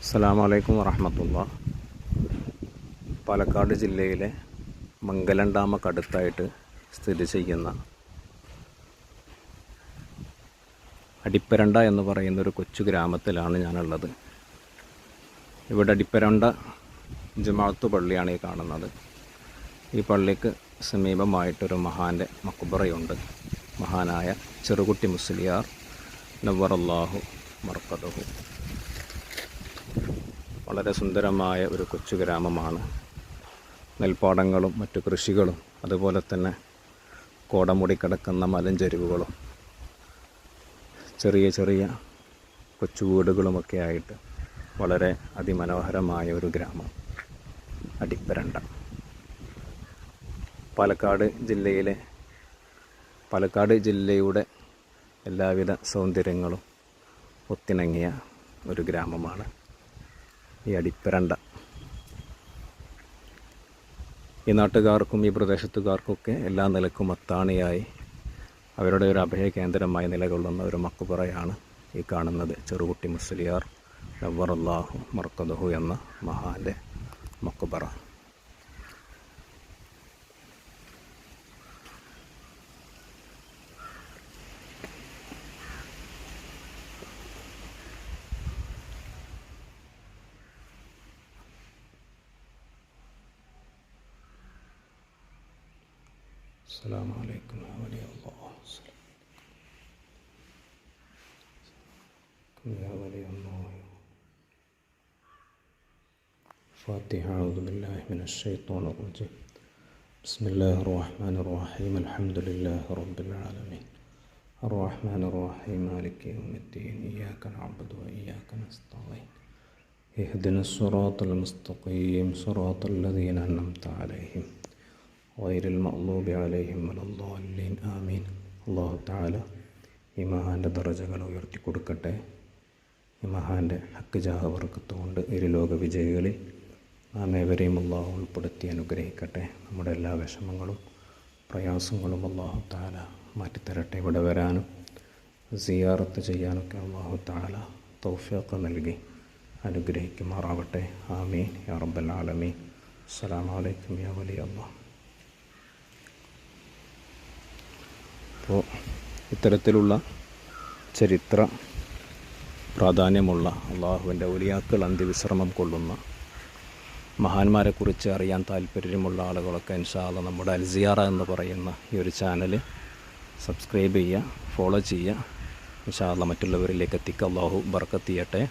അസ്സലാമു അലൈക്കും വറഹ്മത്തുള്ളാഹി. പാലക്കാട് ജില്ലയിലെ മംഗലം ഡാമക്കടുത്തായിട്ട് സ്ഥിതി ചെയ്യുന്ന അടിപ്പരണ്ട എന്ന് പറയുന്നൊരു കൊച്ചു ഗ്രാമത്തിലാണ് ഞാനുള്ളത്. ഇവിടെ അടിപ്പരണ്ട ജമാഅത്ത് പള്ളിയാണ് ഈ കാണുന്നത്. ഈ പള്ളിക്ക് സമീപമായിട്ടൊരു മഹാൻ്റെ മഖ്ബറയുണ്ട്. മഹാനായ ചെറുകുട്ടി മുസ്ലിയാർ നവ്വറല്ലാഹു മർക്കദഹു. വളരെ സുന്ദരമായ ഒരു കൊച്ചു ഗ്രാമമാണ്. നെൽപ്പാടങ്ങളും മറ്റു കൃഷികളും അതുപോലെ തന്നെ കോടമുടി കിടക്കുന്ന മലഞ്ചെരുവുകളും ചെറിയ ചെറിയ കൊച്ചു വീടുകളുമൊക്കെ ആയിട്ട് വളരെ അതിമനോഹരമായ ഒരു ഗ്രാമം അടിപ്പരണ്ട. പാലക്കാട് ജില്ലയുടെ എല്ലാവിധ സൗന്ദര്യങ്ങളും ഒത്തിണങ്ങിയ ഒരു ഗ്രാമമാണ് ഈ അടിപ്പരണ്ട. ഈ നാട്ടുകാർക്കും ഈ പ്രദേശത്തുകാർക്കൊക്കെ എല്ലാ നിലക്കും അത്താണിയായി അവരുടെ ഒരു അഭയ കേന്ദ്രമായി നിലകൊള്ളുന്ന ഒരു മഖ്ബറയാണ് ഈ കാണുന്നത്. ചെറുകുട്ടി മുസ്ലിയാർ നവ്വറല്ലാഹു മർക്കദഹു എന്ന മഹാൻ്റെ മഖ്ബറ. അസ്സലാമു അലൈക്കും യാ വലിയല്ലാഹ്. ഫാത്തിഹ. അഊദു ബില്ലാഹി മിനശ് ശൈത്വാനിർ റജീം. ബിസ്മില്ലാഹിർ റഹ്മാനിർ റഹീം. അൽഹംദുലില്ലാഹി റബ്ബിൽ ആലമീൻ അർറഹ്മാനിർ റഹീം മാലികി യൗമിദ്ദീൻ. ഇയ്യാക നഅ്ബുദു വ ഇയ്യാക നസ്തഈൻ. ഇഹ്ദിനസ് സിറാത്തൽ മുസ്തഖീം സിറാത്തൽ ലദീന അൻഅംത അലൈഹിം ഗൈറിൽ മഗ്ദൂബി അലൈഹിം വലദ്ദാലിൻ. ആമീൻ. അല്ലാഹു തആല ഈ മഹാൻ്റെ ദറജകൾ ഉയർത്തി കൊടുക്കട്ടെ. ഈ മഹാൻ്റെ ഹക്ക് ജാഹ ബർക്കത്ത് കൊണ്ട് ഇരുലോക വിജയികളിൽ നാം ഏവരെയും അല്ലാഹു ഉൾപ്പെടുത്തി അനുഗ്രഹിക്കട്ടെ. നമ്മുടെ എല്ലാ വിഷമങ്ങളും പ്രയാസങ്ങളും അല്ലാഹു തആല മാറ്റിത്തരട്ടെ. ഇവിടെ വരാനും സിയാറത്ത് ചെയ്യാനൊക്കെ അല്ലാഹു തആല തൗഫീഖ് നൽകി അനുഗ്രഹിക്കുമാറാവട്ടെ. ആമീൻ യാ റബ്ബൽ ആലമീൻ. അസ്സലാമു അലൈക്കും യാ വലിയല്ലാഹ്. അപ്പോൾ ഇത്തരത്തിലുള്ള ചരിത്ര പ്രാധാന്യമുള്ള അള്ളാഹുവിൻ്റെ ഔലിയാക്കൾ അന്ത്യവിശ്രമം കൊള്ളുന്ന മഹാന്മാരെക്കുറിച്ച് അറിയാൻ താല്പര്യമുള്ള ആളുകളൊക്കെ ഇൻഷാ അല്ലാഹ് നമ്മുടെ അൽസിയാറ എന്ന് പറയുന്ന ഈ ഒരു ചാനൽ സബ്സ്ക്രൈബ് ചെയ്യുക, ഫോളോ ചെയ്യുക. ഇൻഷാ അല്ലാഹ് മറ്റുള്ളവരിലേക്ക് എത്തിക്കുക. അല്ലാഹു ബർക്കത്ത് ചെയ്യട്ടെ.